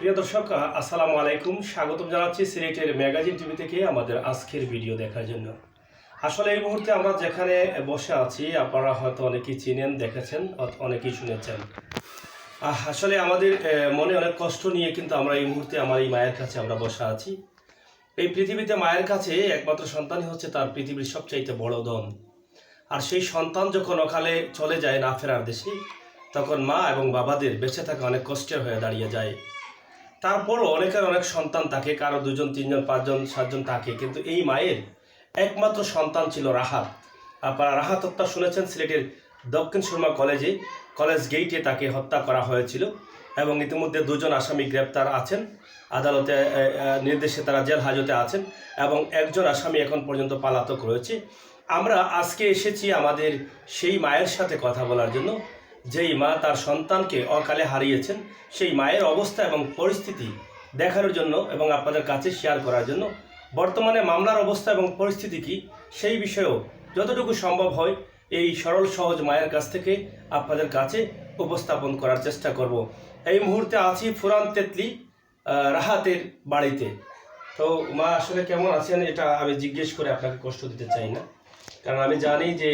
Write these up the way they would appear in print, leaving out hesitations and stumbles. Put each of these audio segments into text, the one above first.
প্রিয় দর্শক, আসসালামু আলাইকুম। স্বাগতম জানাচ্ছি সিলেটের ম্যাগাজিন টিভি থেকে আমাদের আজকের ভিডিও দেখার জন্য। আসলে এই মুহূর্তে আমরা যেখানে বসে আছি আপনারা হয়তো অনেকেই চিনেন, দেখেছেন, অনেকেই শুনেছেন। আসলে আমাদের মনে অনেক কষ্ট নিয়ে কিন্তু আমরা এই মুহূর্তে আমার এই মায়ের কাছে আমরা বসে আছি। এই পৃথিবীতে মায়ের কাছে একমাত্র সন্তানই হচ্ছে তার পৃথিবীর সবচাইতে বড় ধন। আর সেই সন্তান যখন অকালে চলে যায় না ফেরার দেশে, তখন মা এবং বাবাদের বেঁচে থাকা অনেক কষ্টের হয়ে দাঁড়িয়ে যায়। তারপরও অনেকের অনেক সন্তান থাকে, কারো 2 জন 3 জন 5 জন 7 জন থাকে, কিন্তু এই মায়ের একমাত্র সন্তান ছিল রাহাত। আপনারা রাহাত হত্যা শুনেছেন, সিলেটের দক্ষিণ সুরমা কলেজ গেইটে তাকে হত্যা করা হয়েছিল এবং ইতিমধ্যে 2 জন আসামি গ্রেপ্তার আছেন, আদালতে নির্দেশে তারা জেল হাজতে আছেন এবং একজন আসামি এখন পর্যন্ত পলাতক রয়েছে। আমরা আজকে এসেছি আমাদের সেই মায়ের সাথে কথা বলার জন্য, যেই মা তার সন্তানকে অকালে হারিয়েছেন। সেই মায়ের অবস্থা এবং পরিস্থিতি দেখানোর জন্য এবং আপনাদের কাছে শেয়ার করার জন্য বর্তমানে মামলার অবস্থা এবং পরিস্থিতি কি সেই বিষয়েও যতটুকু সম্ভব হয় এই সরল সহজ মায়ের কাছ থেকে আপনাদের কাছে উপস্থাপন করার চেষ্টা করব। এই মুহূর্তে আছি ফুরান তেতলি রাহাতের বাড়িতে। তো মা আসলে কেমন আছেন এটা আমি জিজ্ঞেস করে আপনাকে কষ্ট দিতে চাই না, কারণ আমি জানি যে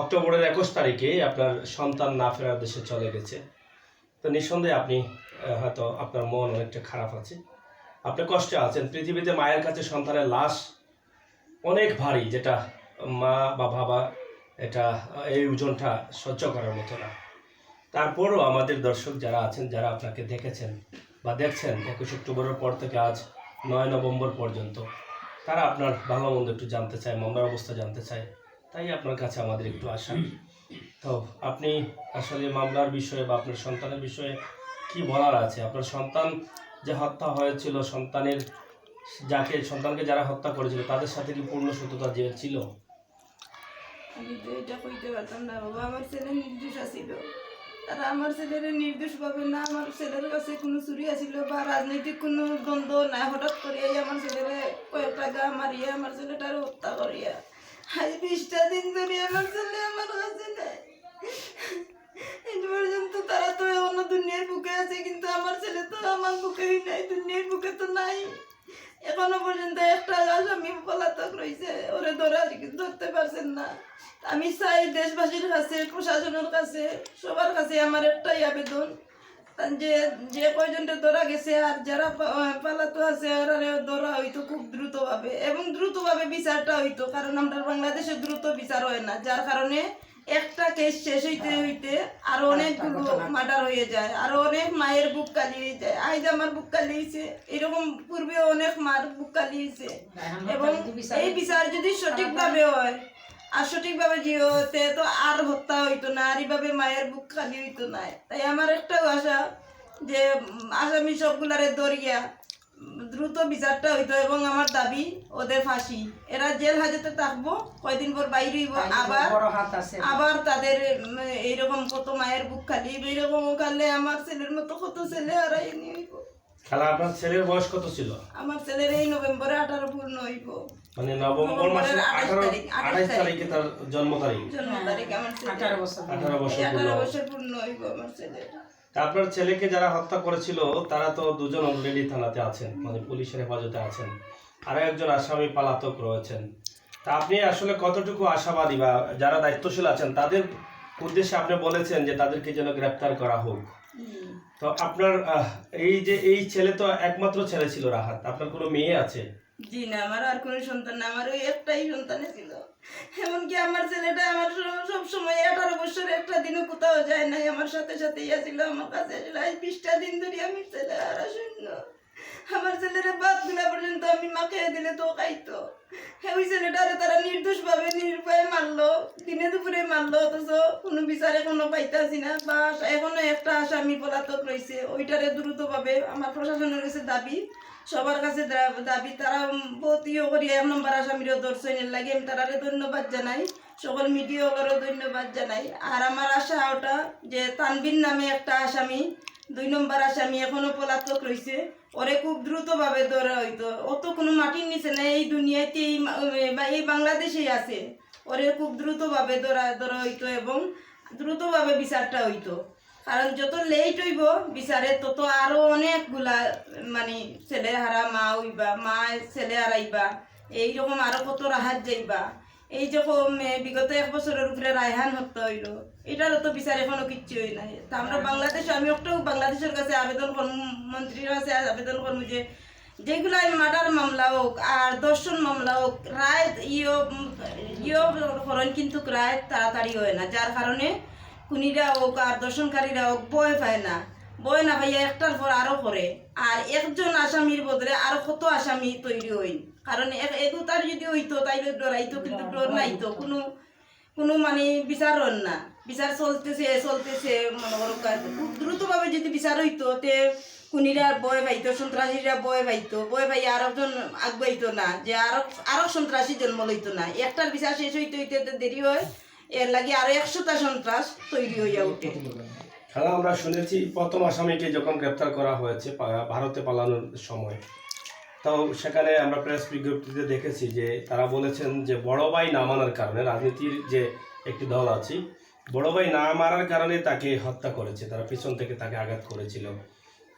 অক্টোবরের 21 তারিখে আপনার সন্তান না ফেরার দেশে চলে গেছে। তো নিঃসন্দেহে আপনি হয়তো আপনার মন অনেকটা খারাপ আছে, আপনি কষ্টে আছেন। পৃথিবীতে মায়ের কাছে সন্তানের লাশ অনেক ভারী, যেটা মা বা বাবা এটা এই ওজনটা সহ্য করার মতো না। তারপরও আমাদের দর্শক যারা আছেন, যারা আপনাকে দেখেছেন বা দেখছেন 21 অক্টোবরের পর থেকে আজ 9 নভেম্বর পর্যন্ত, তারা আপনার ভালো মন্দ একটু জানতে চায়, মামলার অবস্থা জানতে চায়, তাই আপনার কাছে আমাদের একটু আসা। তো আপনি আসলে মামলার বিষয়ে বা আপনার সন্তানের বিষয়ে কি বলার আছে? আপনার সন্তান যে হত্যা হয়েছিল, সন্তানকে যারা হত্যা করেছিল তাদের সাথে কি পূর্ণ সত্যতা যে ছিল? আমি তো এটা কইতে পারতাম না বাবা, আমার ছেলে নির্দোষ আছিল। তারা আমার ছেলের নির্দোষ পাবে না, আমার ছেলের কাছে কোনো চুরি আছিল বা রাজনৈতিক কোনো দ্বন্দ্ব না, হঠাৎ করে আমার ছেলের কয়েক টাকা মারিয়া আমার ছেলেটার হত্যা করিয়া আজ 20টা দিন ধরে আমার ছেলে আমার কাছে নেই। এই পর্যন্ত তারা তো এখনো দুনিয়ার বুকে আছে, কিন্তু আমার ছেলে তো আমার বুকেই নাই, দুনিয়ার বুকে তো নাই। এখনো পর্যন্ত একটা আসামি পলাতক রয়েছে, ওরে ধরতে পারছেন না। আমি চাই দেশবাসীর কাছে, প্রশাসনের কাছে, সবার কাছে আমার একটাই আবেদন, যে যে কয়জনটা ধরা গেছে আর যারা পালাতো আছে ওরা ধরা হইতো খুব দ্রুতভাবে এবং দ্রুতভাবে বিচারটা হইতো, কারণ আমরা বাংলাদেশে দ্রুত বিচার হয় না, যার কারণে একটা কেস শেষ হইতে হইতে আরো অনেকগুলো মার্ডার হয়ে যায়, আরো অনেক মায়ের বুক কালি হয়ে যায়। আজ আমার বুক কালি হয়েছে, এরকম পূর্বে অনেক মার বুক কালি হয়েছে। এবং এই বিচার যদি সঠিকভাবে হয় আর সঠিকভাবে হতে তো আর হত্যা হইতো না, আর এইভাবে মায়ের বুক খালি হইতো না। তাই আমার একটাও আশা যে আসামি সবগুলারে ধরিয়া দ্রুত বিচারটা হইতো এবং আমার দাবি ওদের ফাঁসি। এরা জেল হাজতে থাকবো, কয়দিন পর বাইরে হইব, আবার তাদের এইরকম কত মায়ের বুক খালি এইরকম কালে আমার ছেলের মতো কত ছেলে হারাই নিয়ে হইব। খালা, আপনার ছেলের বয়স কত ছিল? আমার ছেলের এই নভেম্বরে 18 পূর্ণ হইব, মানে নভেম্বর মাসের 28 তারিখে তার জন্ম তারিখ। আমার ছেলে 18 বছর পূর্ণ হইব আমার ছেলে। আপনার ছেলেকে যারা হত্যা করেছিল তারা তো 2 জন অলরেডি থানাতে আছেন, মানে পুলিশের হেফাজতে আছেন, আরো একজন আসামি পলাতক রয়েছেন। তা আপনি আসলে কতটুকু আশাবাদী, বা যারা দায়িত্বশীল আছেন তাদের উদ্দেশ্যে আপনি বলেছেন যে তাদেরকে যেন গ্রেফতার করা হোক? তো আপনার এই ছেলে তো একমাত্র ছেলে ছিল রাহাত, আপনার কোনো মেয়ে আছে? জি না, আমার আর কোনো সন্তান না, আমার ওই একটাই সন্তান ছিল। এমনকি আমার ছেলেটা আমার সব সময় 18 বছর একটা দিনও কোথাও যায় নাই, আমার সাথে সাথেই ছিল, আমার কাছে ছিল। আজ 20টা দিন ধরে আমি ছেলে আর শূন্য। আমার ছেলের ভাত গুলা পর্যন্ত আমি মাকে দিলে তো খাইতো। ওই ছেলেটারে তারা নির্দোষ ভাবে নির্ভয়ে মারলো, দিনে দুপুরে মারলো, অথচ কোনো বিচার এখনো পাইতেছি না। বা এখনো একটা আসামি পলাতক রয়েছে, ওইটারে দ্রুতভাবে আমার প্রশাসনের কাছে দাবি, সবার কাছে দাবি, তারা বহুত করি 1 নম্বর আসামিরও ধরছেন, এর লাগে আমি তারারে ধন্যবাদ জানাই, সকল মিডিয়াকেও ধন্যবাদ জানাই। আর আমার আশা ওটা যে তানবিন নামে একটা আসামি, 2 নম্বর আসামি এখনো পলাতক রয়েছে, ওরে খুব দ্রুতভাবে ধরা হইতো। অত কোনো মাটির নিচে না, এই দুনিয়াতে এই বাংলাদেশেই আছে, ওরে খুব দ্রুতভাবে ধরা হইতো এবং দ্রুতভাবে বিচারটা হইতো। কারণ যত লেট হইব বিচারে তত আরো অনেকগুলা মানে ছেলে হারা মা হইবা, মা ছেলে হারাইবা, এইরকম আরো কত রাহাত যাইবা। এই যখন বিগত 1 বছরের উপরে রায়হান হত্যা হইল, এটারও তো বিচার এখনো কিচ্ছু হই নাই। তা আমরা বাংলাদেশে, আমি একটাও বাংলাদেশের কাছে আবেদন করবো, মন্ত্রীর কাছে আবেদন করবো যে যেগুলো মার্ডার মামলা হোক আর দর্শন মামলা হোক, রায় ইয়ে করেন, কিন্তু রায় তাড়াতাড়ি হয় না, যার কারণে খুনিরা হোক আর দর্শনকারীরা হোক ভয় পায় না, ভয় না ভাইয়া একটার পর আরো করে। আর একজন আসামির বদলে আরো কত আসামি তৈরি হই, কারণ এগুতার যদি হইতো তাইলে ডরাইতো, কিন্তু ডর নাইতো, কোনো মানে বিচার হন না, বিচার চলতেছে মনে করো খুব দ্রুতভাবে যদি বিচার হইতো তে খুনিরা ভয় পাইতো, সন্ত্রাসীরা ভয় পাই আর একজন আগবাইতো না, যে আরো সন্ত্রাসী জন্ম লইতো না। একটার বিচার শেষ হইতে দেরি হয়, এর লাগে আরো 100টা সন্ত্রাস তৈরি হইয়া উঠে। খেলা আমরা শুনেছি প্রথম আসামিকে যখন গ্রেপ্তার করা হয়েছে ভারতে পালানোর সময়, তো সেখানে আমরা প্রেস বিজ্ঞপ্তিতে দেখেছি যে তারা বলেছেন যে বড় ভাই না মানার কারণে, রাজনীতির যে একটি দল আছে, বড় ভাই না মারার কারণে তাকে হত্যা করেছে, তারা পিছন থেকে তাকে আঘাত করেছিল।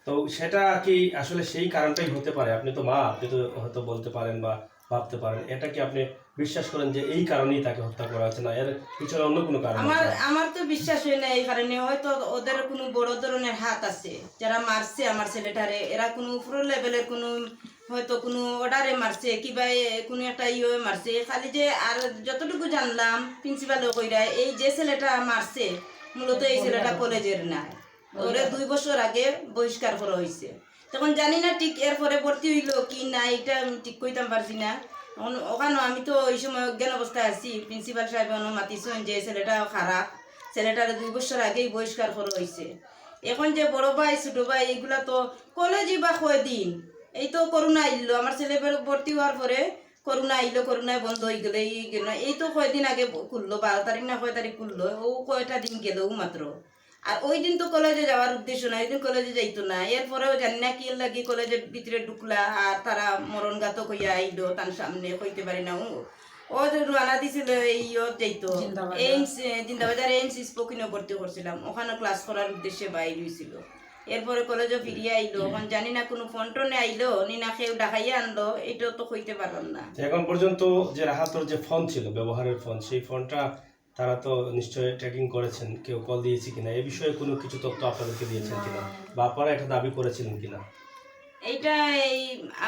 তো সেটা কি আসলে সেই কারণটাই হতে পারে? আপনি তো মা, আপনি তো হয়তো বলতে পারেন বা ভাবতে পারেন, এটা কি আপনি বিশ্বাস করেন যে এই কারণেই তাকে হত্যা করা হচ্ছে, না এর পিছনে অন্য কোনো কারণ আছে? আমার তো বিশ্বাস হয় না এই কারণে, হয়তো ওদের কোনো বড় ধরনের হাত আছে, যারা মারছে আমার ছেলেটারে, এরা কোনো উপর লেভেলের কোনো হয়তো কোনো অর্ডারে মারছে, কিবা কোনো একটা ইয়ে মারছে। খালি যে আর যতটুকু জানলাম প্রিন্সিপালও কইরা, এই যে ছেলেটা মারছে মূলত এই ছেলেটা কলেজের না, ওরে 2 বছর আগে বহিষ্কার করা হয়েছে। তখন জানি না ঠিক এরপরে ভর্তি হইলো কি না, এটা আমি ঠিক কইতাম পারছি না। ওখানে আমি তো ওই সময় অজ্ঞান অবস্থায় আছি, প্রিন্সিপাল সাহেব মাতিছেন যে ছেলেটা খারাপ, ছেলেটারে 2 বছর আগেই বহিষ্কার করা হয়েছে। এখন যে বড় ভাই ছোট ভাই এগুলা তো কলেজই বা কয়দিন, এই তো করোনা আইলো, আমার ছেলে ভর্তি হওয়ার পরে করোনা আইলো, করোনায় বন্ধ হয়ে গেলো, এই তো কয়দিন আগে খুললো, 12 তারিখ না কয় তারিখ খুললো, ও কয়টা দিন গেল মাত্র। আর ওই দিন তো কলেজে যাওয়ার উদ্দেশ্য না, ওই দিন কলেজে যাইতো না। এরপরেও জানি না কি লাগি কলেজের ভিতরে ঢুকলা, আর তারা মরণঘাতক হইয়া আইলো তার সামনে, কইতে পারি না। ও রানা দিছিল এই যাইতো এইমস, জিন্দাবাজার এইমস স্পোকিনে ভর্তি করছিলাম, ওখানে ক্লাস করার উদ্দেশ্যে বাইর হয়েছিল। এরপরে কলেজে ফিরিয়ে আইলো, এখন জানি না কোনো ফোন টোনে আইলো নি না কেউ ডাকাইয়া আনলো, এটাও তো কইতে পারলাম না। এখন পর্যন্ত যে রাহাতর যে ফোন ছিল, ব্যবহারের ফোন, সেই ফোনটা তারা তো নিশ্চয়ই ট্র্যাকিং করেছেন, কেউ কল দিয়েছে কিনা, এই বিষয়ে কোনো কিছু তথ্য আপনাদেরকে দিয়েছেন কিনা, বা আপনারা এটা দাবি করেছিলেন কিনা? এইটা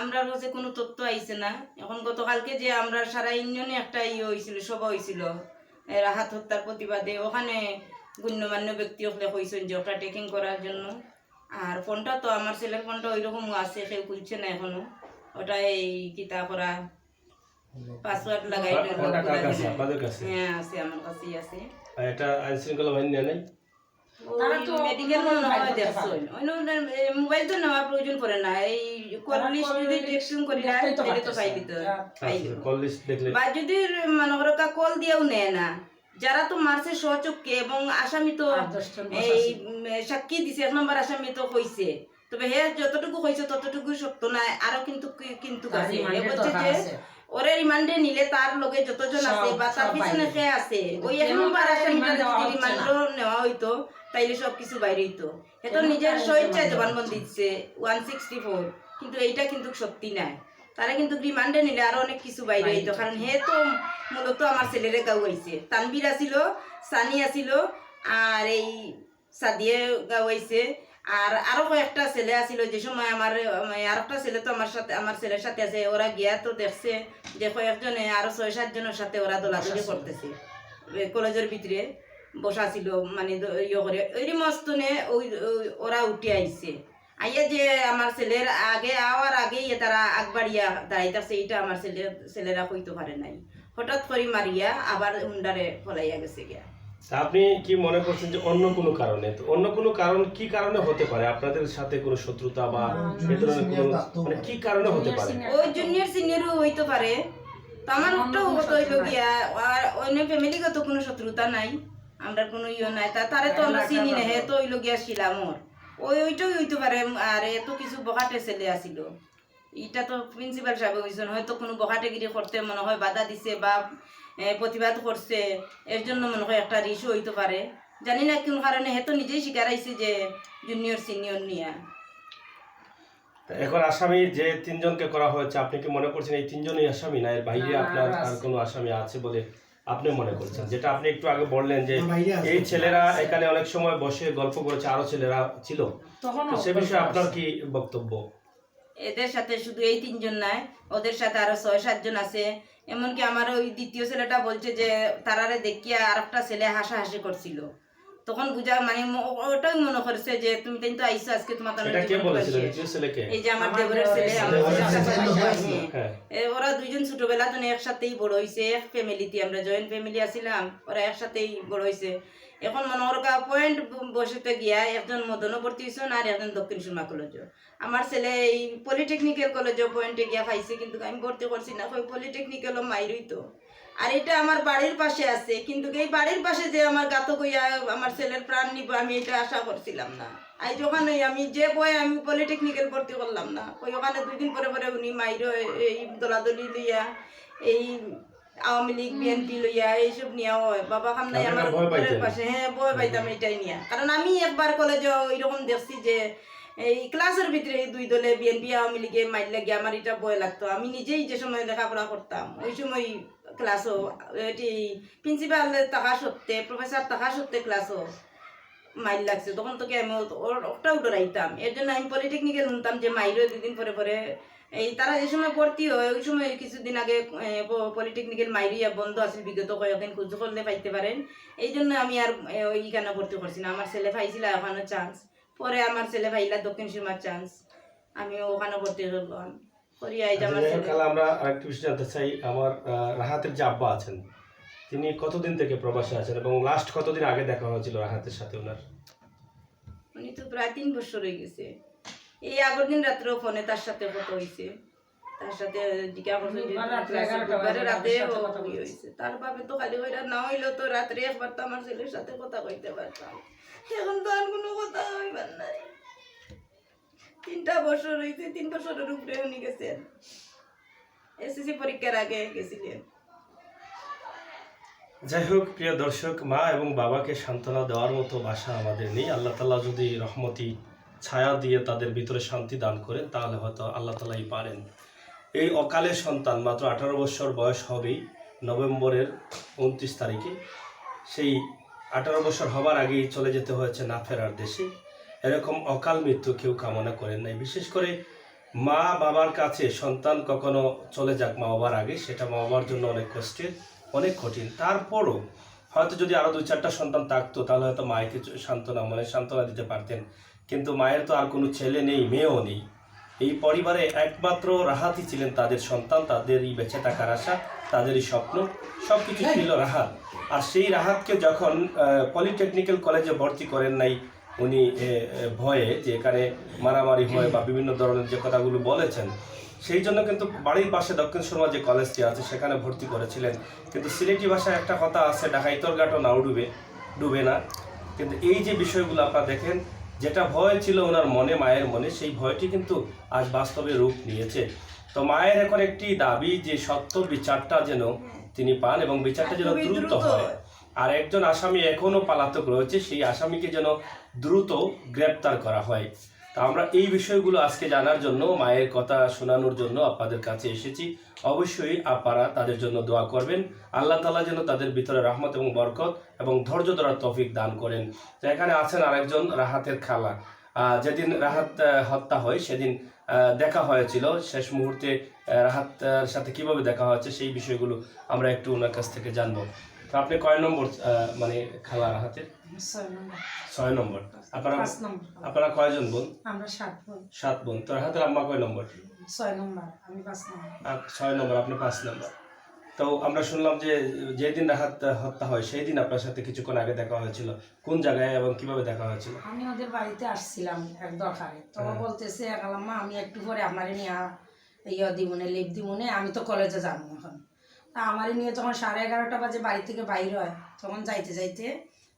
আমরা কাছে কোনো তথ্য আইছে না। এখন গতকালকে যে আমরা সারা ইউনিয়নে একটা হয়েছিল, সভা হয়েছিল রাহাত হত্যার প্রতিবাদে, ওখানে গণ্যমান্য ব্যক্তি হলে কইছেন যে ওটা টেকিং করার জন্য। আর ফোনটা তো আমার ছেলের ফোনটা ওই রকম আছে, কেউ খুলছে না এখনো, ওটা এই কিতা করা পাসওয়ার্ড লাগাই আপনাদের কাছে? হ্যাঁ আছে, আমার কাছেই আছে। আর এটা আইন শৃঙ্খলা বাহিনী নেয় নাই? মোবাইল তো নেওয়ার প্রয়োজন পড়ে না, এই কলিশ যদি টেকশন করি না তাহলে তো পাইবি তো, বা যদি মনে করো কল দিয়েও নেয় না, যারা তো মারছে সচক্ষে, এবং আসামি তো এই সাক্ষী দিছে, 1 নম্বর আসামি তো কইছে, তবে হে যতটুকু কইছে ততটুকু সত্য নাই, আরো কিন্তু আছে। বলছে যে ওরে রিমান্ডে নিলে তার লগে যতজন আছে বা তার পিছনে কে আছে, ওই 1 নম্বর আসামিটা যদি রিমান্ড নেওয়া হইতো তাইলে সবকিছু বাইরে হইতো। হে তো নিজের স্বেচ্ছায় জবানবন্দি দিচ্ছে 164, কিন্তু এইটা কিন্তু সত্যি নাই। তারা কিন্তু রিমান্ডে নিলে আরো অনেক কিছু বাইরে হইতো, কারণ হে তো মূলত আমার ছেলেরে গাওয়াইছে, তানবীর আছিল, সানি আছিল, আর এই সাদিয়ে গাওয়াইছে, আর আরো কয়েকটা ছেলে আছিল। যে সময় আমার আরেকটা ছেলে তো আমার ছেলের সাথে আছে, ওরা গিয়া তো দেখছে যে কয়েকজনে আরো 6-7 জনের সাথে ওরা দোলাদলি করতেছে, কলেজের ভিতরে বসা ছিল, মানে ইয়ে করে ওই মস্তনে ওরা উঠে আইছে, আইয়া যে আমার ছেলের আগে আওয়ার আগেই তারা আগবাড়িয়া দাঁড়াইতেছে, এইটা আমার ছেলেরা কইতে পারে নাই, হঠাৎ করে মারিয়া আবার হুন্ডারে ফলাইয়া গেছে গিয়া। আপনি কি মনে করছেন যে অন্য কোনো কারণে? তো অন্য কোনো কারণ কি কারণে হতে পারে? আপনাদের সাথে কোনো শত্রুতা বা এই ধরনের কোনো মানে কি কারণে হতে পারে? ওই জুনিয়র সিনিয়রও হইতে পারে, তো আমার ওটাও হইল গিয়া, আর অন্য ফ্যামিলিগত কোনো শত্রুতা নাই, আমরা কোনো ইয়ে নাই, তারে তো আমরা চিনি না, হে তো হইল গিয়া শিলামর, ওইটাই হইতে পারে। আর এত কিছু বকাটে ছেলে আসিল, এটা তো প্রিন্সিপাল সাহেব হয়েছেন, হয়তো কোনো বকাটেগিরি করতে মনে হয় বাধা দিছে বা প্রতিবাদ করছে, এর জন্য মনে হয় একটা রিস্যু হইতে পারে, জানি না কোন কারণে হে তো নিজেই স্বীকার আইছে যে জুনিয়র সিনিয়র নিয়া। এখন আসামি যে তিনজনকে করা হয়েছে, আপনি কি মনে করছেন এই তিনজনই আসামি, না এর বাইরে আপনার আর কোনো আসামি আছে বলে আপনি মনে করছেন? যেটা আপনি একটু আগে বললেন যে এই ছেলেরা এখানে অনেক সময় বসে গল্প করেছে, আরো ছেলেরা ছিল, তো সে বিষয়ে আপনার কি বক্তব্য? এদের সাথে শুধু এই তিনজন নাই, ওদের সাথে আরো 6-7 জন আছে। এমনকি আমার ওই দ্বিতীয় ছেলেটা বলছে যে তারারে দেখিয়া আর একটা ছেলে হাসাহাসি করছিল। তখন বুঝা মানে ওটাই মনে করছে যে তুমি তাই তো আইসো আজকে তোমার কারণে এটা কে জীবন বলেছিল? বাঁচিয়ে। দ্বিতীয় ছেলেকে? এই যে আমার দেবরের ছেলে, আমার হ্যাঁ। ওরা দুইজন ছোটবেলা তো একসাথেই বড় হইছে, এক ফ্যামিলিতে, আমরা জয়েন্ট ফ্যামিলি আছিলাম, ওরা একসাথেই বড় হইছে। এখন মনে ওর পয়েন্ট বসেতে গিয়া একজন মদনও ভর্তি হয়েছেন আর একজন দক্ষিণ সুরমা কলেজ। আমার ছেলে এই পলিটেকনিক্যাল কলেজে পয়েন্টে গিয়া পাইছে, কিন্তু আমি ভর্তি করছি না, ওই পলিটেকনিক্যালও মাইরই তো। আর এটা আমার বাড়ির পাশে আছে, কিন্তু এই বাড়ির পাশে যে আমার গাতো কইয়া আমার ছেলের প্রাণ নিব আমি এটা আশা করছিলাম না। আজ ওখানে আমি যে বয় আমি পলিটেকনিক্যাল ভর্তি করলাম না, ওই ওখানে 2 দিন পরে পরে উনি মাইরো এই দলাদলি লইয়া, এই আওয়ামী লীগ বিএনপি লইয়া এইসব নিয়া হয়। বাবা খান নাই আমার ঘরের পাশে, হ্যাঁ ভয় পাইতাম এটাই নিয়া। কারণ আমি একবার কলেজে ওইরকম দেখছি যে এই ক্লাসের ভিতরে 2 দলে বিএনপি আওয়ামী লীগে মাইল লাগে, আমার এটা ভয় লাগতো। আমি নিজেই যে সময় লেখাপড়া করতাম ওই সময় ক্লাসও এটি প্রিন্সিপাল থাকা সত্ত্বে, প্রফেসর থাকা সত্ত্বে ক্লাসও মাইল লাগছে। তখন তোকে আমি ওটাও ডরাইতাম। এর জন্য আমি পলিটেকনিক্যাল শুনতাম যে মাইরও 2 দিন পরে পরে। এই তারা যে সময় ভর্তি হয় ওই সময় কিছুদিন আগে পলিটেকনিক্যাল মাইরিয়া বন্ধ আছে, বিগত কয়েকদিন খোঁজ করলে পাইতে পারেন। এই জন্য আমি আর ওইখানে ভর্তি করছি না। আমার ছেলে পাইছিল ওখানে চান্স, পরে আমার ছেলে পাইলা দক্ষিণ সীমার চান্স, আমি ওখানে ভর্তি করলাম করি। এই যে আমার ছেলে। আমরা আরেকটু বিষয় জানতে চাই, আমার রাহাতের যে আব্বা আছেন তিনি কতদিন থেকে প্রবাসে আছেন এবং লাস্ট কতদিন আগে দেখা হয়েছিল রাহাতের সাথে ওনার? উনি তো প্রায় 3 বছর হয়ে গেছে। এই আগের দিন রাত্রেও ফোনে তার সাথে কথা হয়েছে, তার সাথে জিজ্ঞাসা করছে যে বুধবারে রাতে হয়েছে। তার বাপে তো খালি ওইটা না হইলেও তো রাত্রে একবার তো আমার ছেলের সাথে কথা কইতে পারতাম। এখন তো আর কোনো কথা হইবার নাই। 3টা বছর হয়েছে, 3 বছরের উপরে উনি গেছেন। এসএসসি পরীক্ষার আগে গেছিলেন। যাই হোক, প্রিয় দর্শক, মা এবং বাবাকে সান্ত্বনা দেওয়ার মতো ভাষা আমাদের নেই। আল্লাহ তাআলা যদি রহমতি ছায়া দিয়ে তাদের ভিতরে শান্তি দান করেন তাহলে হয়তো আল্লাহ তাআলাই পারেন। এই অকালের সন্তান মাত্র 18 বছর বয়স হবেই নভেম্বরের 29 তারিখে। সেই 18 বছর হবার আগেই চলে যেতে হয়েছে না ফেরার দেশে। এরকম অকাল মৃত্যু কেউ কামনা করেন নাই। বিশেষ করে মা বাবার কাছে সন্তান কখনো চলে যাক মা বাবার আগে, সেটা মা বাবার জন্য অনেক কষ্টের, অনেক কঠিন। তারপরও হয়তো যদি আরও 2-4টা সন্তান থাকতো তাহলে হয়তো মায়েকে সান্ত্বনা দিতে পারতেন। কিন্তু মায়ের তো আর কোনো ছেলে নেই, মেয়েও নেই। এই পরিবারে একমাত্র রাহাতই ছিলেন তাদের সন্তান, তাদেরই বেঁচে থাকার আশা, তাদেরই স্বপ্ন, সব কিছু ছিল রাহাত। আর সেই রাহাতকে যখন পলিটেকনিক্যাল কলেজে ভর্তি করেন নাই উনি ভয়ে, যে এখানে মারামারি হয় বা বিভিন্ন ধরনের যে কথাগুলো বলেছেন, সেই জন্য কিন্তু বাড়ির পাশে দক্ষিণ সুরমা যে কলেজটি আছে সেখানে ভর্তি করেছিলেন। কিন্তু সিলেটি ভাষায় একটা কথা আছে, ডাকাইতর গাঁটও নাও ডুবে না। কিন্তু এই যে বিষয়গুলো আপনারা দেখেন, যেটা ভয় ছিল ওনার মনে, মায়ের মনে, সেই ভয়টি কিন্তু আজ বাস্তবে রূপ নিয়েছে। তো মায়ের এখন একটি দাবি যে সত্য বিচারটা যেন তিনি পান এবং বিচারটা যেন দ্রুত হয়। আর একজন আসামি এখনও পলাতক রয়েছে, সেই আসামিকে যেন দ্রুত গ্রেপ্তার করা হয়। তা আমরা এই বিষয়গুলো আজকে জানার জন্য, মায়ের কথা শোনানোর জন্য আপনাদের কাছে এসেছি। অবশ্যই আপনারা তাদের জন্য দোয়া করবেন। আল্লাহ তাআলা যেন তাদের ভিতরে রহমত এবং বরকত এবং ধৈর্য ধরার তৌফিক দান করেন। তো এখানে আছেন আরেকজন, রাহাতের খালা। যেদিন রাহাত হত্যা হয় সেদিন দেখা হয়েছিল, শেষ মুহূর্তে রাহাতের সাথে কিভাবে দেখা হয়েছে সেই বিষয়গুলো আমরা একটু ওনার কাছ থেকে জানবো। তো আপনি কয় নম্বর মানে খালা রাহাতের? 6 নম্বর। আপনারা কয়জন বোন? আমরা 7 বোন। 7 বোন। তো রাহাতের আম্মা কয় নম্বর? 6 নম্বর, আমি 5 নম্বর। 6 নম্বর, আপনি 5 নম্বর। তো আমরা শুনলাম যে যেদিন রাহাত হত্যা হয় সেই দিন আপনার সাথে কিছুক্ষণ আগে দেখা হয়েছিল, কোন জায়গায় এবং কিভাবে দেখা হয়েছিল? আমি ওদের বাড়িতে আসছিলাম এক দরকারে, তো বলতেছে কালাম্মা আমি একটু পরে আমারে নিয়ে দিমুনে লিভ দিমুনে, আমি তো কলেজে যাবো এখন। তা আমারে নিয়ে যখন 11:30 বাজে বাড়ি থেকে বাইর হয়, তখন যাইতে যাইতে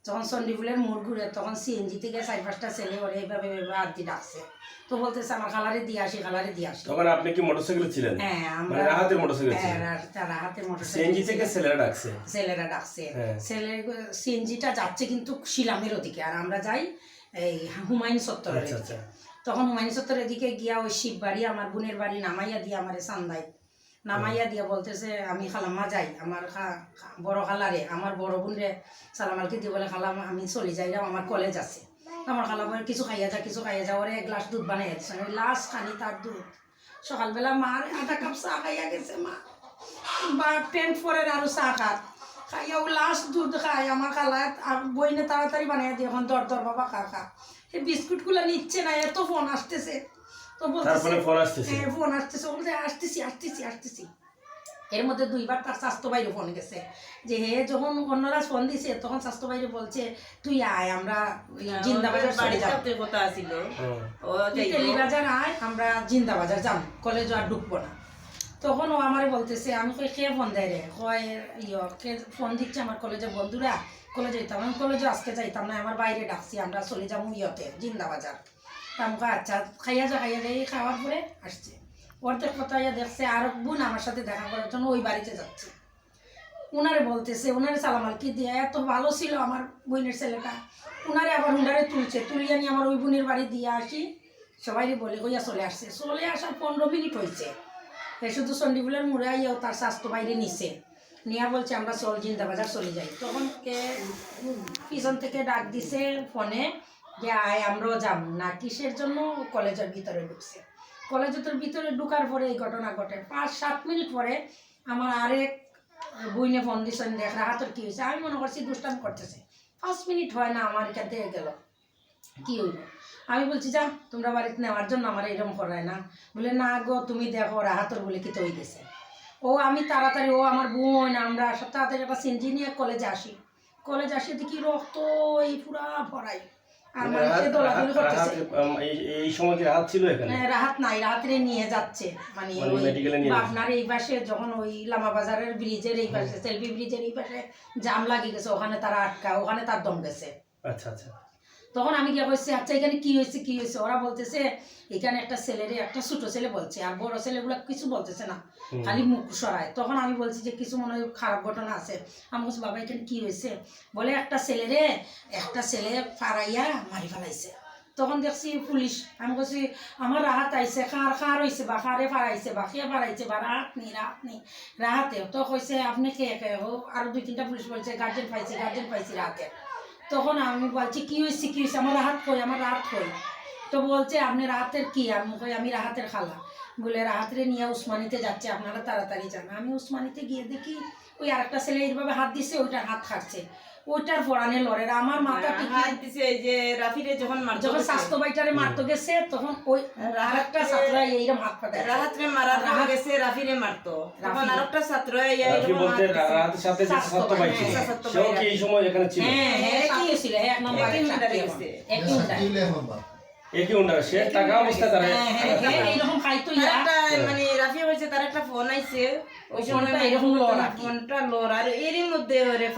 যখন চণ্ডীপুলের মোড় ঘুরে তখন সিএনজি থেকে 4-5টা ছেলে ওরে এইভাবে আদি ডাকছে, তো বলতেছে আমার খালারে দিয়ে আসি, খালারে দিয়ে আসি। তখন আপনি কি মোটরসাইকেলে ছিলেন? হ্যাঁ, আমরা মানে রাহাতের মোটরসাইকেল ছিল? তারা হাতে সিএনজি থেকে মোটরসাইকেল ছেলেরা ডাকছে? ছেলেরা ডাকছে। হ্যাঁ। সিএনজিটা যাচ্ছে কিন্তু শিলামের ওদিকে, আর আমরা যাই এই হুমায়ুন চত্বরের আচ্ছা দিকে। আচ্ছা। তখন হুমায়ুন চত্বরের দিকে গিয়া ওই শিব বাড়ি আমার বোনের বাড়ি নামাইয়া দিয়ে আমারে চান্দাই নামাইয়া দিয়া বলতেছে আমি খালাম্মা যাই, আমার বড় খালারে আমার বড় বোনরে সালামালকে দিয়ে বলে খালাম আমি চলে যাই, আমার কলেজ আছে। আমার খালা বলে কিছু খাইয়া যা, কিছু খাইয়া যা, ওরে 1 গ্লাস দুধ বানাই দিচ্ছে, ওই লাস্ট খানি তার দুধ। সকালবেলা মার 1/2 কাপ চা খাইয়া গেছে মা, বা প্যান্ট পরের আরো চা খাইয়া ও লাস্ট দুধ খায়। আমার খালা বইনে তাড়াতাড়ি বানাইয়া দিয়ে এখন দর বাবা খা এই বিস্কুটগুলো নিচ্ছে না, এত ফোন আসতেছে। তো বলতেছে তারপরে ফোন আসতেছে? হ্যাঁ ফোন আসতেছে, বলতে আসতেছি। এর মধ্যে 2বার তার স্বাস্থ্য বাইরে ফোন গেছে, যে হে যখন অন্যরা ফোন দিছে তখন স্বাস্থ্য বাইরে বলছে তুই আয় আমরা জিন্দাবাজার চলে যাব, কথা ছিল টেলিবাজার আয় আমরা জিন্দাবাজার যাম, কলেজ আর ঢুকবো না। তখন ও আমারে বলতেছে, আমি কই কে ফোন দেয় রে, কয় কে ফোন দিচ্ছে আমার কলেজের বন্ধুরা, কলেজে যেতাম, আমি কলেজে আজকে যাইতাম না, আমার বাইরে ডাকছি আমরা চলে যাবো জিন্দাবাজার। আমাকে আচ্ছা খাইয়া যাই, খাওয়ার পরে আসছে। অর্ধেক কথা দেখছে আর বোন আমার সাথে দেখা করার জন্য ওই বাড়িতে যাচ্ছে, ওনারে বলতেছে, ওনারে সালামালকি দিয়ে এত ভালো ছিল আমার বোনের ছেলেটা, ওনারে আবার হুন্ডারে তুলিয়ে নিয়ে আমার ওই বোনের বাড়ি দিয়ে আসি, সবাই বলে কইয়া চলে আসছে। চলে আসার 15 মিনিট হয়েছে, শুধু চণ্ডীপুলের মোড়ে আইয়াও তার স্বাস্থ্য বাইরে নিছে, নিয়া বলছে আমরা চল জিন্দাবাজার চলে যাই। তখন কে পিছন থেকে ডাক দিছে ফোনে যে আয় আমরাও যাব না, কিসের জন্য, কলেজের ভিতরে ঢুকছে। কলেজের ভিতরে ঢুকার পরে এই ঘটনা ঘটে। 5-7 মিনিট পরে আমার আরেক বইনে ফোন দিচ্ছেন, দেখ রাহাতের কী হয়েছে। আমি মনে করছি দুষ্টামি করতেছে, 5 মিনিট হয় না আমার এখান থেকে গেল, কী হইল। আমি বলছি যা তোমরা বাড়িতে নেওয়ার জন্য আমার এরকম করায় না, বলে না গো তুমি দেখো রাহাতর বলে কি তো হইতেছে। ও আমি তাড়াতাড়ি, ও আমার বোন, আমরা তাড়াতাড়ি একটা সিনজি নিয়ে কলেজে আসি দেখি রক্ত এই পুরা ভরাই, আর মানুষে দৌড়াদৌড়ি করতেছে। এই সময় কি রাহাত ছিল এখানে? রাহাত নাই, রাহাতরে নিয়ে যাচ্ছে মানে আপনার এই পাশে যখন ওই লামা বাজারের ব্রিজের এই পাশে সেলফি ব্রিজের এই পাশে জাম লাগি গেছে, ওখানে তারা আটকা, ওখানে তার দম গেছে। আচ্ছা আচ্ছা। তখন আমি গিয়ে বলছি আচ্ছা এখানে কি হয়েছে, ওরা বলতেছে এখানে একটা ছেলেরে একটা ছোট ছেলে বলছে, আর বড় ছেলেগুলো কিছু বলতেছে না, খালি মুখ সরায়। তখন আমি বলছি যে কিছু মনে হয় খারাপ ঘটনা আছে। আমি বলছি বাবা এখানে কি হয়েছে, বলে একটা ছেলে ফারাইয়া মারি ফেলাইছে। তখন দেখছি পুলিশ। আমি বলছি আমার রাহাত আইছে, খার হয়েছে বা খারে ফারাইছে বা কে ফারাইছে বা রাহাত নেই রাহাতে। তো কইছে আপনি কে আরো 2-3টা পুলিশ বলছে গার্জেন পাইছি রাহাতে। তখন আমি বলছি কি হয়েছে আমার রাহাত কই। তো বলছে আপনি রাহাতের কি, আমি কই আমি রাহাতের খালা। বলে রাহাতরে নিয়ে উসমানিতে যাচ্ছে, আপনারা তাড়াতাড়ি যান। আমি উসমানিতে গিয়ে দেখি ওই আরেকটা ছেলে এইভাবে হাত দিচ্ছে, ওইটার হাত খাচ্ছে, ওইটার পরানে লড়ে। আমার মাথা হাত দিছে এই যে রাফিরে যখন স্বাস্থ্য বাইটারে মারতে গেছে, তখন ওই আরেকটা ছাত্র এইরকম হাত পাঠায় রাহাতরে মারার গেছে, রাফিরে মারতো। তখন আরেকটা ছাত্র রাফি বলতে রাহাতের সাথে যে ছাত্র ভাই ছিল, সেও কি এই সময় এখানে ছিল? হ্যাঁ সাথে ছিল, এক নম্বরে গেছে একই একই উন্ডার সে টাকা অবস্থা তারা এইরকম খাইতো। মানে রাফি হয়েছে তার একটা ফোন আইছে, ওই সময় এরকম ফোনটা লোর, আর এরই মধ্যে ওরে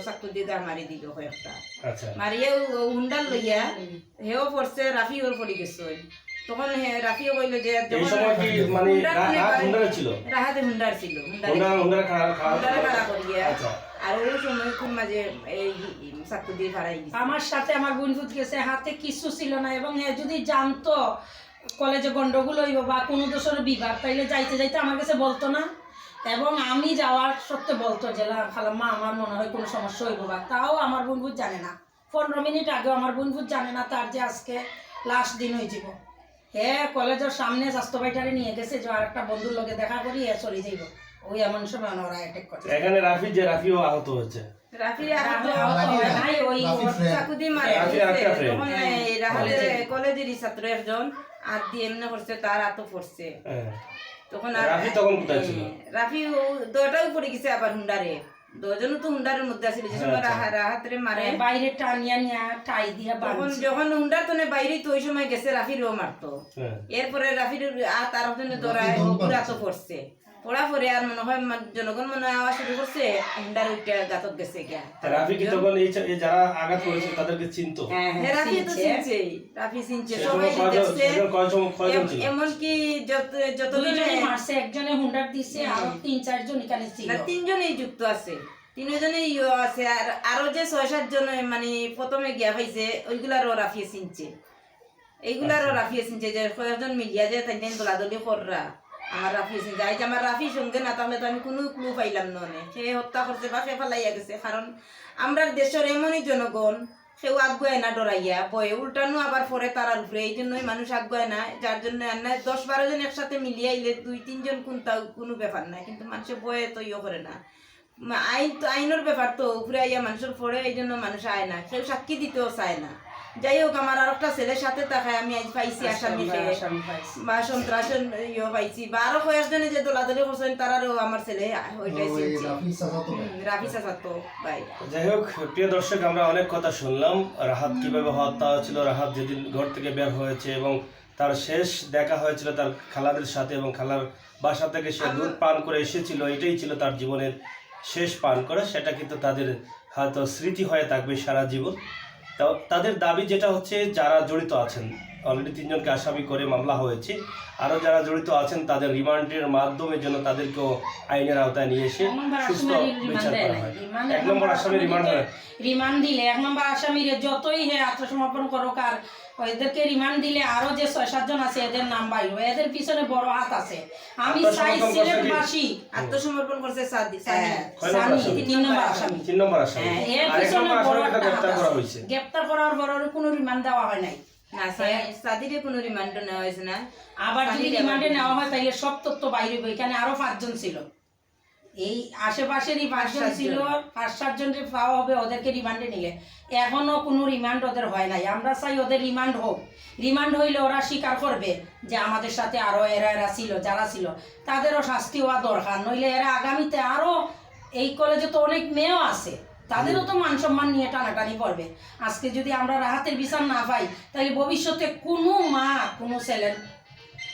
চাকু দিয়ে মারি দিল কয়েকটা। আচ্ছা। মারিয়া হুন্ডার লইয়া হেও পড়ছে, রাফি ওর পড়ি গেছে। তখন রাফিও কইল যে এই সময় কি মানে রাহাত হুন্ডার ছিল? রাহাতে হুন্ডার ছিল, হুন্ডার খাড়া করিয়া। আচ্ছা। আর ওই সময় খুব মাঝে এই চাকু দিয়ে ফারাই দিছে। আমার সাথে আমার বোন ফুট গেছে, হাতে কিছু ছিল না, এবং যদি জানতো কলেজে গন্ডগোল হইব বা কোনো দোষের বিভাগ, তাইলে যাইতে আমার কাছে বলতো না। এবং আমি যাওয়ার সত্ত্বে বলতো যে খালাম্মা আমার মনে হয় কোনো সমস্যা হইব বা, তাও আমার বোন ফুট জানে না। 15 মিনিট আগেও আমার বোন ফুট জানে না তার যে আজকে লাস্ট দিন হয়ে যাব। কলেজের সামনে স্বাস্থ্য বাইটারে নিয়ে গেছে যে আর একটা বন্ধুর লগে দেখা করি চলে যাইব, ওই এমন সময় ওরা অ্যাটাক করছে। এখানে রাফিও আহত হচ্ছে। কলেজেরই ছাত্র একজন হাত দিয়ে এমনি করছে, তার হাতও পড়ছে। তখন রাফি দুটাও পড়ে গেছে, আবার হুন্ডারে দুজনও তো হুন্ডারের মধ্যে আছে, যে সময় রাহাতরে মারে বাইরে টানিয়া নিয়া টাই দিয়া। যখন হুন্ডার তো বাইরে তো ওই সময় গেছে রাফিরও মারতো। এরপরে রাফির তার দৌড়ায় পুরা তো পড়ছে। পড়া পরে আর মনে হয় জনগণ মনে হয় আওয়াজ শুরু করছে হুন্ডার উঠে গাতক গেছে গিয়া তা রাফি কি তখন এই যারা আঘাত করেছে তাদেরকে চিনতো? হ্যাঁ, হ্যাঁ, রাফি তো চিনছে। চিনছে, রাফি চিনছে, সে সবাই সময় দেখছে। কয়জন ছিল? এমনকি যতদিনে দুইজনে মারছে, একজনে হুন্ডার দিছে, আরো 3-4 জন এখানে ছিল। না, 3 জনেই যুক্ত আছে, 3 জনেই আছে। আর আরো যে 6-7 জন মানে প্রথমে গিয়া পাইছে ওইগুলারও রাফিয়ে চিনছে, এইগুলারও রাফিয়ে চিনছে যে কয়েকজন মিলিয়া যে তাই দোলাদলি কররা আমার রাফিয়ে চিনছে। আজ আমার রাফির সঙ্গে না থাকলে তো আমি কোনো ক্লু পাইলাম না, সে হত্যা করছে বা সে ফেলাইয়া গেছে। কারণ আমরা দেশের এমনই জনগণ, সেও আগুয়ায় না ডরাইয়া বয়ে উল্টানো আবার পরে তারার উপরে, এই জন্যই মানুষ আগুয়ায় না, যার জন্য 10-12 জন একসাথে মিলিয়ে আইলে 2-3 জন কোনো ব্যাপার না, কিন্তু মানুষের বয়ে তো ইয়ে করে না। আইন তো আইনের ব্যাপার তো উপরে আইয়া মানুষের পড়ে, এই জন্য মানুষ আয় না, কেউ সাক্ষী দিতেও চায় না। যাই হোক, আমার আর একটা ছেলের সাথে তাকায় আমি আজ পাইছি আসামিকে বা সন্ত্রাসের ইয়ে পাইছি, বা আরো কয়েকজনে যে দোলাদলি করছেন তারারও আমার ছেলে ওইটাই চিনছে। রাফি চাচাতো ভাই। যাই হোক প্রিয় দর্শক, আমরা অনেক কথা শুনলাম রাহাত কিভাবে হত্যা হয়েছিল, রাহাত যেদিন ঘর থেকে বের হয়েছে এবং তার শেষ দেখা হয়েছিল তার খালাদের সাথে, এবং খালার বাসা থেকে সে দুধ পান করে এসেছিল, এটাই ছিল তার জীবনের শেষ পান করে। সেটা কিন্তু তাদের হয়তো স্মৃতি হয়ে থাকবে সারা জীবন। তো তাদের দাবি যেটা হচ্ছে, যারা জড়িত আছেন, অলরেডি 3 জনকে আসামি করে মামলা হয়েছে, আরও যারা জড়িত আছেন তাদের রিমান্ডের মাধ্যমে যেন তাদেরকেও আইনের আওতায় নিয়ে এসে সুস্থ বিচার করা হয়। 1 নম্বর আসামি রিমান্ড হয়, রিমান্ড দিলে 1 নম্বর আসামির যতই আত্মসমর্পণ করুক, আর এদেরকে রিমান্ড দিলে আরো যে 6-7 জন আছে এদের নাম বাইর, এদের পিছনে বড় হাত আছে। আমি চাই সিলেটবাসী আত্মসমর্পণ করছে সানি, 3 নম্বর আসামি। 3 নম্বর আসামি, এর আর 1 পিছনে নম্বর বড় আসামিকে একটা গ্রেফতার হাত করা আছে। হয়েছে। গ্রেফতার করার পর কোনো রিমান্ড দেওয়া হয় নাই। না সাদিরে কোনো রিমান্ড নেওয়া হয়েছে না। আবার যদি রিমান্ডে নেওয়া হয় তাহলে সব তথ্য বাইরে হইব। এখানে আরো 5 জন ছিল, এই আশেপাশেরই 5 জন ছিল, 5-7 জনকে পাওয়া হবে ওদেরকে রিমান্ডে নিলে। এখনো কোনো রিমান্ড ওদের হয় নাই। আমরা চাই ওদের রিমান্ড হোক। রিমান্ড হইলে ওরা স্বীকার করবে যে আমাদের সাথে আরো এরা ছিল, যারা ছিল তাদেরও শাস্তি হওয়া দরকার। নইলে এরা আগামীতে আরো, এই কলেজে তো অনেক মেয়েও আছে, তাদেরও তো মান সম্মান নিয়ে টানাটানি করবে। আজকে যদি আমরা রাহাতের বিচার না পাই তাহলে ভবিষ্যতে কোনো মা কোনো ছেলের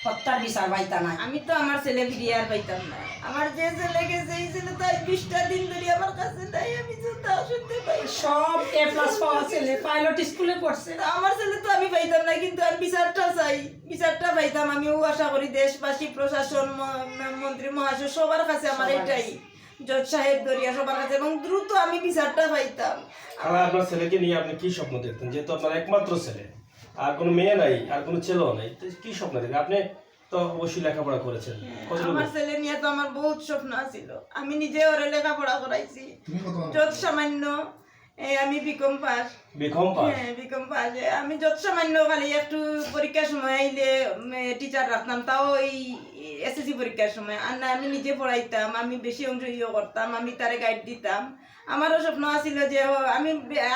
হত্যার বিচার পাইতা না। আমি তো আমার ছেলে ফিরিয়ে আর পাইতাম না। আমার যে ছেলে গেছে, এই ছেলে তো 20টা দিন ধরে আমার কাছে নাই, আমি শুনতে শুনতে পাই। সব A+ পাওয়া ছেলে, পাইলট স্কুলে পড়ছে। আমার ছেলে তো আমি পাইতাম না, কিন্তু আমি বিচারটা চাই, বিচারটা পাইতাম। আমিও আশা করি দেশবাসী, প্রশাসন, মন্ত্রী মহাশয় সবার কাছে আমার এটাই, জজ সাহেব দরিয়া সবার কাছে, এবং দ্রুত আমি বিচারটা পাইতাম। খালা, আপনার ছেলেকে নিয়ে আপনি কি স্বপ্ন দেখতেন? যেহেতু আপনার একমাত্র ছেলে, আর কোনো মেয়ে নাই, আর কোনো ছেলেও নাই, তো কি স্বপ্ন দেখেন? আপনি তো অবশ্যই লেখাপড়া করেছেন। আমার ছেলে নিয়ে তো আমার বহুত স্বপ্ন ছিল। আমি নিজে ওরে লেখাপড়া করাইছি যত সামান্য। আমি বিকম পাস। BCom pass? হ্যাঁ, বিকম পাস। আমি যত সামান্য খালি একটু পরীক্ষার সময় আইলে টিচার রাখতাম, তাও এই এসএসসি পরীক্ষার সময়। আর না, আমি নিজে পড়াইতাম, আমি বেশি অংশ ইয়ে করতাম, আমি তারে গাইড দিতাম। আমারও স্বপ্ন আছিল যে আমি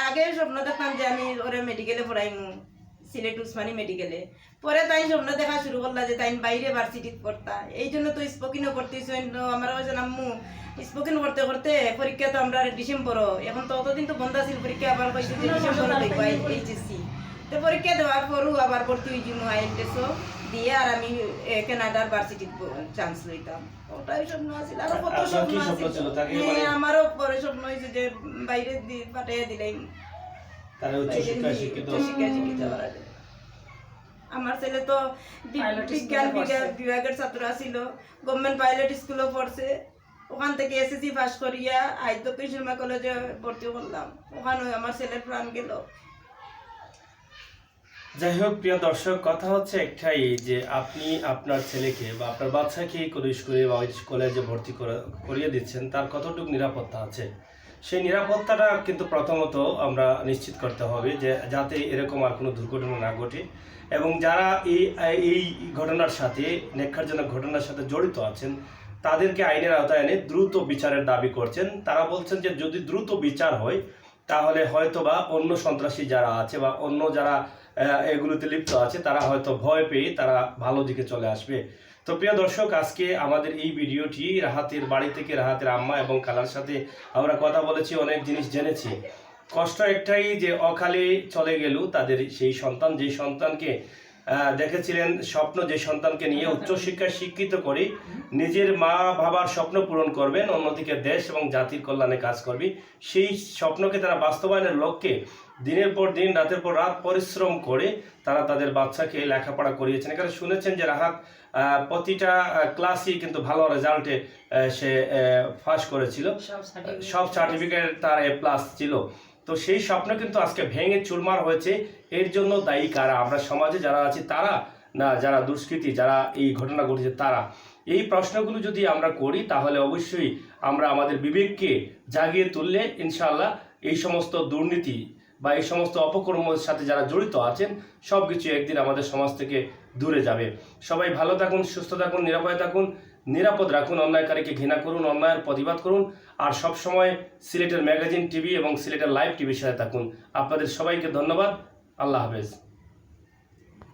আগে স্বপ্ন দেখতাম যে আমি ওরে মেডিকেলে পড়াইমু, সিলেট উসমানী মেডিকেলে। পরে তাই স্বপ্ন দেখা শুরু করলা যে তাই বাইরে ভার্সিটিত পড়তা। এই জন্য তো স্পোকিনও করতেছি। আমার আম্মু স্পোকিন করতে করতে পরীক্ষা তো আমরা ডিসেম্বরও, এখন তো অতদিন তো বন্ধ ছিল পরীক্ষা, আবার কইছে যে ডিসেম্বরে দেখবো এইচএসসি। তো পরীক্ষা দেওয়ার পরও আবার ভর্তি হয়ে যাবো আইএলটিএসও দিয়ে, আর আমি কানাডার ভার্সিটিত চান্স লইতাম। ওটাই স্বপ্ন আছিল। আরো কত স্বপ্ন ছিল। আমারও পরে স্বপ্ন হয়েছে যে বাইরে পাঠিয়ে দিলেই শিক্ষিত। আমার ছেলে তো বিজ্ঞান বিভাগের ছাত্র ছিল, গভর্নমেন্ট পাইলট স্কুলও পড়ছে। ওখান থেকে এসএসসি পাস করিয়া দক্ষিণ শর্মা কলেজে ভর্তি করলাম। ওখানে আমার ছেলের প্রাণ গেল। যাই হোক প্রিয় দর্শক, কথা হচ্ছে একটাই যে আপনি আপনার ছেলেকে বা আপনার বাচ্চাকে স্কুলে বা কলেজে ভর্তি করিয়ে দিচ্ছেন, তার কতটুকু নিরাপত্তা আছে? সেই নিরাপত্তাটা কিন্তু প্রথমত আমরা নিশ্চিত করতে হবে, যে যাতে এরকম আর কোনো দুর্ঘটনা না ঘটে। এবং যারা এই ঘটনার সাথে, নেক্ষারজনক ঘটনার সাথে জড়িত আছেন, তাদেরকে আইনের আওতায় এনে দ্রুত বিচারের দাবি করছেন। তারা বলছেন যে যদি দ্রুত বিচার হয় তাহলে হয়তো বা অন্য সন্ত্রাসী যারা আছে বা অন্য যারা এগুলোতে লিপ্ত আছে, তারা হয়তো ভয় পেয়ে তারা ভালো দিকে চলে আসবে। তো প্রিয় দর্শক, আজকে আমাদের এই ভিডিওটি রাহাতের বাড়ি থেকে, রাহাতের আম্মা এবং খালার সাথে আমরা কথা বলেছি, অনেক জিনিস জেনেছি। কষ্ট একটাই যে অকালে চলে গেল তাদের সেই সন্তান, যেই সন্তানকে দেখেছিলেন স্বপ্ন যে সন্তানকে নিয়ে উচ্চশিক্ষায় শিক্ষিত করে নিজের মা বাবার স্বপ্ন পূরণ করবেন, অন্যদিকে দেশ এবং জাতির কল্যাণে কাজ করবে। সেই স্বপ্নকে তারা বাস্তবায়নের লক্ষ্যে দিনের পর দিন রাতের পর রাত পরিশ্রম করে তারা তাদের বাচ্চাকে লেখাপড়া করিয়েছেন। এখানে শুনেছেন যে রাহাত প্রতিটা ক্লাসই কিন্তু ভালো রেজাল্টে সে পাস করেছিল, সব সার্টিফিকেট তার A+ ছিল। তো সেই স্বপ্ন কিন্তু আজকে ভেঙে চুরমার হয়েছে। এর জন্য দায়ী কারা? আমরা সমাজে যারা আছি তারা, না যারা দুষ্কৃতী, যারা এই ঘটনা ঘটেছে তারা? এই প্রশ্নগুলো যদি আমরা করি তাহলে অবশ্যই আমরা আমাদের বিবেককে জাগিয়ে তুললে ইনশাআল্লাহ এই সমস্ত দুর্নীতি বা এই সমস্ত অপকর্মের সাথে যারা জড়িত আছেন সব কিছু একদিন আমাদের সমাজ থেকে দূরে যাবে। সবাই ভালো থাকুন, সুস্থ থাকুন, নিরাপদে থাকুন, নিরাপদ রাখুন, অন্যায়কারীকে ঘৃণা করুন, অন্যায়ের প্রতিবাদ করুন, আর সব সময় সিলেটের ম্যাগাজিন টিভি এবং সিলেটের লাইভ টিভির সাথে থাকুন। আপনাদের সবাইকে ধন্যবাদ। আল্লাহ হাফেজ।